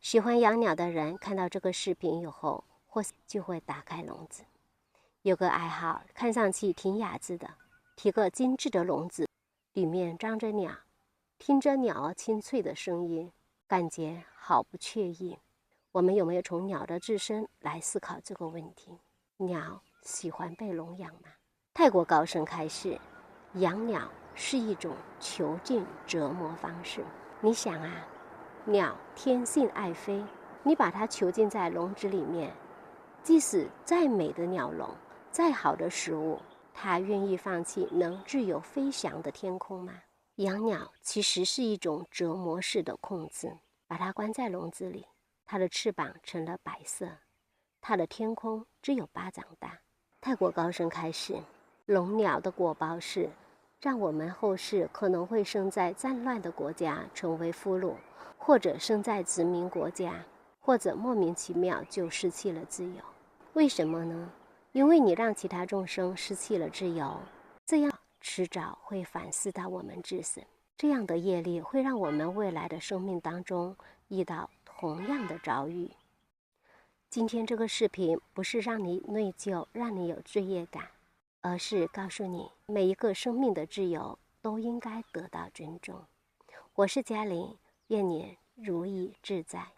喜欢养鸟的人看到这个视频以后，或许就会打开笼子。有个爱好看上去挺雅致的，提个精致的笼子，里面装着鸟，听着鸟儿清脆的声音，感觉好不惬意。我们有没有从鸟的自身来思考这个问题？鸟喜欢被笼养吗？泰国高僧开示，养鸟是一种囚禁折磨方式。你想啊，鸟天性爱飞，你把它囚禁在笼子里面，即使再美的鸟笼，再好的食物，它愿意放弃能自由飞翔的天空吗？养鸟其实是一种折磨式的控制，把它关在笼子里，它的翅膀成了白色，它的天空只有巴掌大。泰国高僧开始，笼鸟的果报是让我们后世可能会生在战乱的国家成为俘虏，或者生在殖民国家，或者莫名其妙就失去了自由。为什么呢？因为你让其他众生失去了自由，这样迟早会反噬到我们自身。这样的业力会让我们未来的生命当中遇到同样的遭遇。今天这个视频不是让你内疚，让你有罪业感，而是告诉你每一个生命的自由都应该得到尊重。我是嘉玲，愿你如意自在。